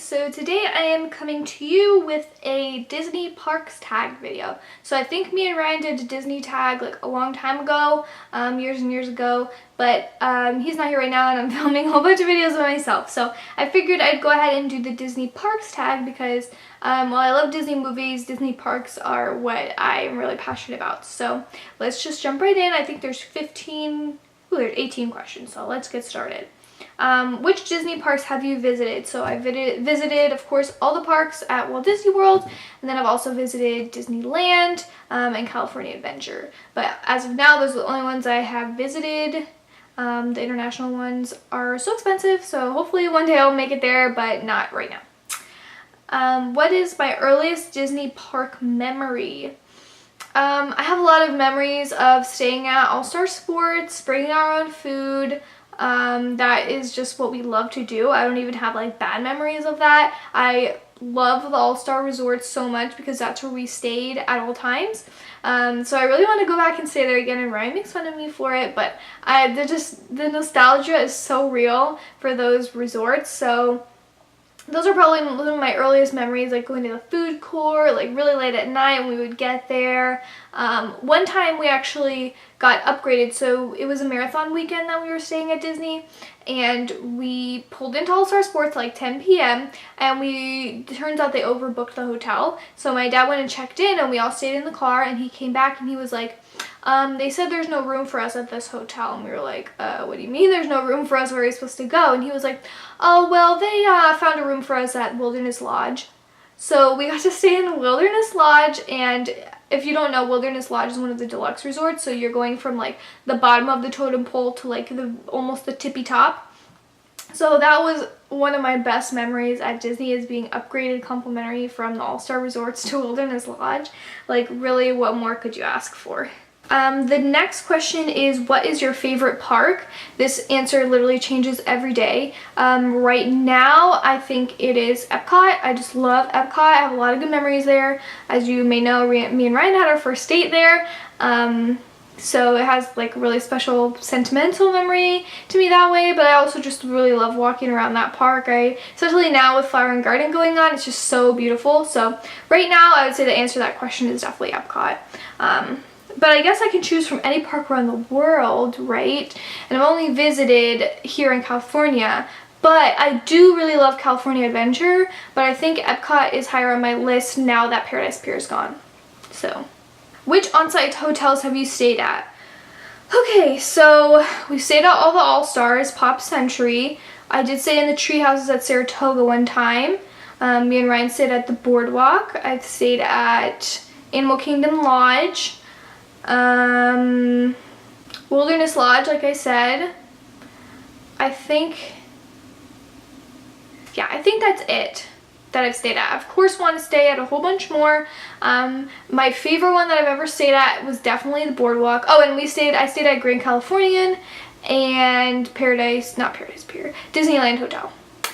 So today I am coming to you with a Disney Parks tag video. So I think me and Ryan did a Disney tag like a long time ago, years and years ago, but he's not here right now and I'm filming a whole bunch of videos by myself. So I figured I'd go ahead and do the Disney Parks tag because while I love Disney movies, Disney parks are what I'm really passionate about. So let's just jump right in. I think there's 18 questions, so let's get started. Which Disney parks have you visited? So I visited, of course, all the parks at Walt Disney World, and then I've also visited Disneyland and California Adventure. But as of now, those are the only ones I have visited. The international ones are so expensive, so hopefully one day I'll make it there, but not right now. What is my earliest Disney park memory? I have a lot of memories of staying at All Star Sports, bringing our own food. That is just what we love to do. I don't even have like bad memories of that. I love the All-Star Resorts so much because that's where we stayed at all times. So I really want to go back and stay there again, and Ryan makes fun of me for it, but the nostalgia is so real for those resorts. So those are probably one of my earliest memories, like going to the food court, like really late at night when we would get there. One time we actually got upgraded, so it was a marathon weekend that we were staying at Disney, and we pulled into All Star Sports like 10 p.m. and it turns out they overbooked the hotel. So my dad went and checked in and we all stayed in the car, and he came back and he was like, they said there's no room for us at this hotel. And we were like, what do you mean there's no room for us? Where are we supposed to go? And he was like, oh, well, they found a room for us at Wilderness Lodge. So we got to stay in the Wilderness Lodge, and if you don't know, Wilderness Lodge is one of the deluxe resorts, so you're going from like the bottom of the totem pole to like almost the tippy top. So that was one of my best memories at Disney, is being upgraded complimentary from the All-Star Resorts to Wilderness Lodge. Like, really, what more could you ask for? The next question is, what is your favorite park? This answer literally changes every day. Right now, I think it is Epcot. I just love Epcot. I have a lot of good memories there. As you may know, me and Ryan had our first date there. So it has like a really special sentimental memory to me that way, but I also just really love walking around that park. Especially now with Flower and Garden going on, it's just so beautiful. So right now, I would say the answer to that question is definitely Epcot. But I guess I can choose from any park around the world, right? And I've only visited here in California, but I do really love California Adventure, but I think Epcot is higher on my list now that Paradise Pier is gone. So, which on-site hotels have you stayed at? Okay, so we stayed at all the All-Stars, Pop Century. I did stay in the tree houses at Saratoga one time. Me and Ryan stayed at the Boardwalk. I've stayed at Animal Kingdom Lodge. Wilderness Lodge, like I said. I think that's it that I've stayed at. I, of course, want to stay at a whole bunch more. My favorite one that I've ever stayed at was definitely the Boardwalk. Oh, and I stayed at Grand Californian and Disneyland Hotel.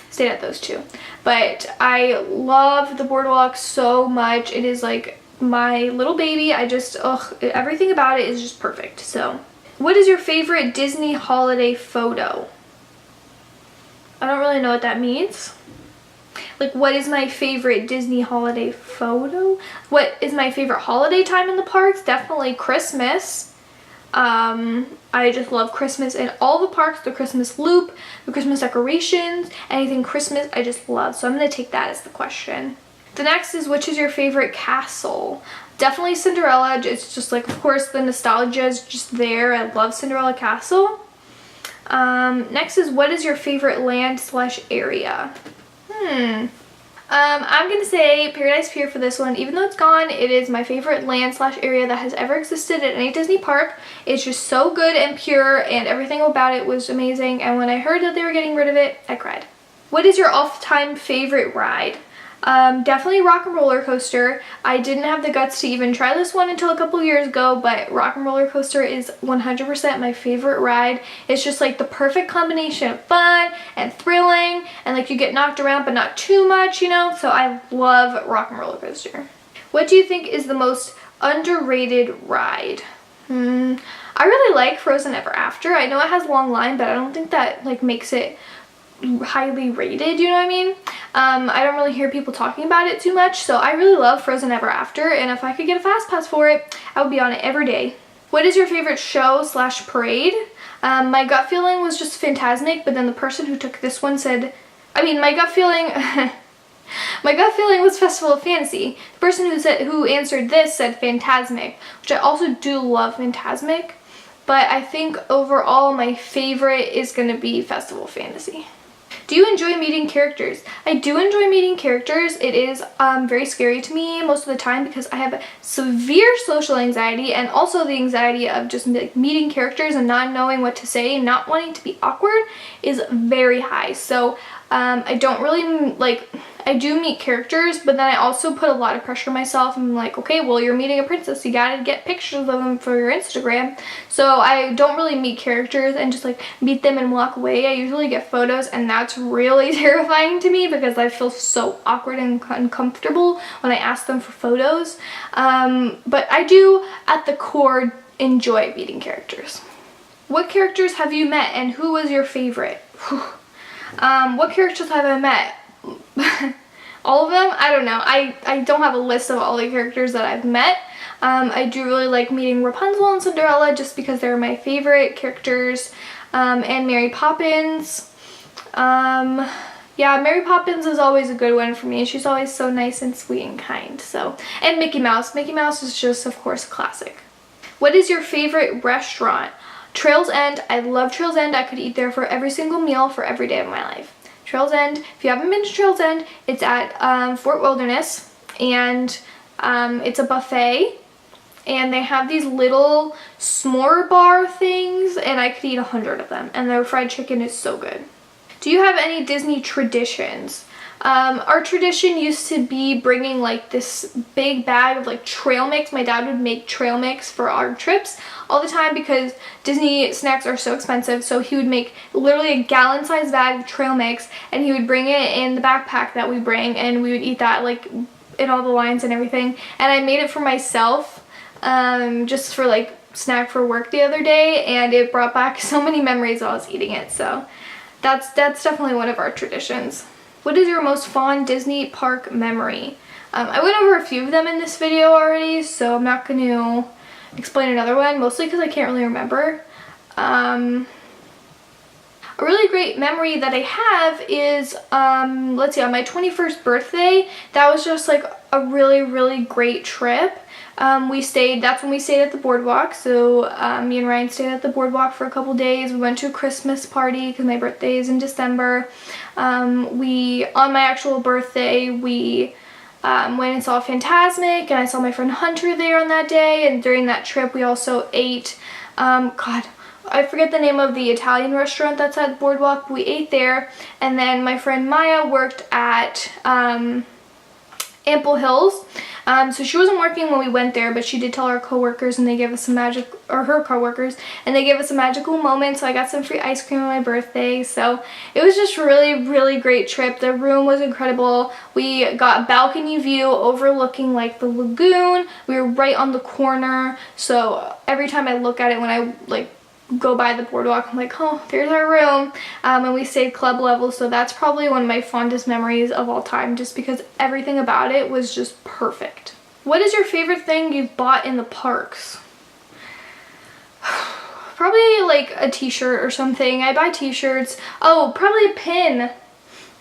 Stayed at those two. But I love the Boardwalk so much. It is like my little baby. Everything about it is just perfect. So, what is your favorite Disney holiday photo? I don't really know what that means. Like, what is my favorite Disney holiday photo? What is my favorite holiday time in the parks? Definitely Christmas. I just love Christmas in all the parks. The Christmas loop, the Christmas decorations, anything Christmas, I just love. So I'm going to take that as the question. The next is, which is your favorite castle? Definitely Cinderella. It's just like, of course, the nostalgia is just there. I love Cinderella Castle. Next is, what is your favorite land/area? I'm gonna say Paradise Pier for this one. Even though it's gone, it is my favorite land/area that has ever existed at any Disney park. It's just so good and pure, and everything about it was amazing. And when I heard that they were getting rid of it, I cried. What is your all-time favorite ride? Definitely Rock and Roller Coaster. I didn't have the guts to even try this one until a couple years ago, but Rock and Roller Coaster is 100% my favorite ride. It's just like the perfect combination of fun and thrilling, and like you get knocked around but not too much, you know? So I love Rock and Roller Coaster. What do you think is the most underrated ride? I really like Frozen Ever After. I know it has a long line, but I don't think that like makes it highly rated, you know what I mean? I don't really hear people talking about it too much, so I really love Frozen Ever After, and if I could get a fast pass for it, I would be on it every day. What is your favorite show / parade? My gut feeling was just Fantasmic, but then the person who took this one said, my gut feeling my gut feeling was Festival of Fantasy. The person who answered this said Fantasmic, which I also do love Fantasmic, but I think overall my favorite is going to be Festival of Fantasy. Do you enjoy meeting characters? I do enjoy meeting characters. It is very scary to me most of the time because I have severe social anxiety, and also the anxiety of just like meeting characters and not knowing what to say and not wanting to be awkward is very high. So I don't really I do meet characters, but then I also put a lot of pressure on myself. I'm like, okay, well, you're meeting a princess, you gotta get pictures of them for your Instagram. So I don't really meet characters and just like meet them and walk away. I usually get photos, and that's really terrifying to me because I feel so awkward and uncomfortable when I ask them for photos. But I do, at the core, enjoy meeting characters. What characters have you met and who was your favorite? What characters have I met? All of them? I don't know. I don't have a list of all the characters that I've met. I do really like meeting Rapunzel and Cinderella just because they're my favorite characters, and Mary Poppins. Yeah, Mary Poppins is always a good one for me. She's always so nice and sweet and kind. So, and Mickey Mouse. Mickey Mouse is just, of course, a classic. What is your favorite restaurant? Trails End. I love Trails End. I could eat there for every single meal for every day of my life. Trails End. If you haven't been to Trails End, it's at Fort Wilderness, and it's a buffet, and they have these little s'more bar things, and I could eat 100 of them, and their fried chicken is so good. Do you have any Disney traditions? Our tradition used to be bringing like this big bag of like trail mix. My dad would make trail mix for our trips all the time because Disney snacks are so expensive. So he would make literally a gallon-sized bag of trail mix, and he would bring it in the backpack that we bring, and we would eat that like in all the lines and everything. And I made it for myself just for like snack for work the other day, and it brought back so many memories while I was eating it. So that's definitely one of our traditions. What is your most fond Disney park memory? I went over a few of them in this video already, so I'm not going to explain another one, mostly because I can't really remember. A really great memory that I have is, let's see, on my 21st birthday, that was just like a really great trip. That's when we stayed at the boardwalk. So me and Ryan stayed at the boardwalk for a couple days. We went to a Christmas party because my birthday is in December. On my actual birthday, we went and saw Fantasmic, and I saw my friend Hunter there on that day. And during that trip, we also ate, God, I forget the name of the Italian restaurant that's at Boardwalk, but we ate there. And then my friend Maya worked at Ample Hills. So she wasn't working when we went there, but she did tell our coworkers, and they gave us some her coworkers, and they gave us a magical moment. So I got some free ice cream on my birthday. So it was just a really great trip. The room was incredible. We got balcony view overlooking like the lagoon. We were right on the corner. So every time I look at it when I like go by the boardwalk, I'm like, oh, there's our room. And we stayed club level, so that's probably one of my fondest memories of all time, just because everything about it was just perfect. What is your favorite thing you've bought in the parks? Probably like a t-shirt or something. I buy t-shirts. Oh, probably a pin.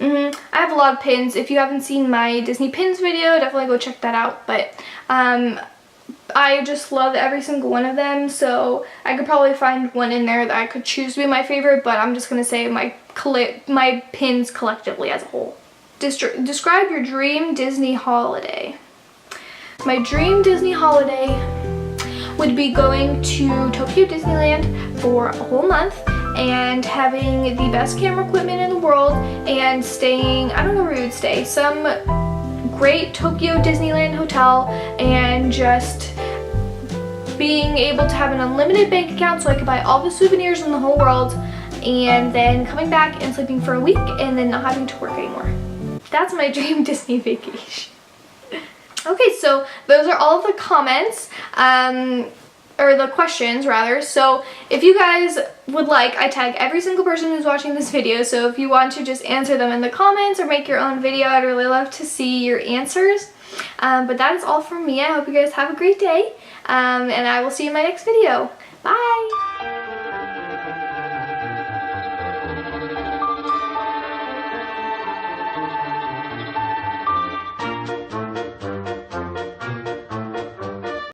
I have a lot of pins. If you haven't seen my Disney pins video, definitely go check that out. But I just love every single one of them, so I could probably find one in there that I could choose to be my favorite, but I'm just going to say my pins collectively as a whole. Describe your dream Disney holiday. My dream Disney holiday would be going to Tokyo Disneyland for a whole month and having the best camera equipment in the world and staying, I don't know where we would stay, some great Tokyo Disneyland hotel, and just being able to have an unlimited bank account so I could buy all the souvenirs in the whole world, and then coming back and sleeping for a week and then not having to work anymore. That's my dream Disney vacation. Okay, so those are all of the comments. Or or the questions rather. So if you guys would like, I tag every single person who's watching this video. So if you want to just answer them in the comments or make your own video, I'd really love to see your answers. But that is all from me. I hope you guys have a great day. And I will see you in my next video. Bye!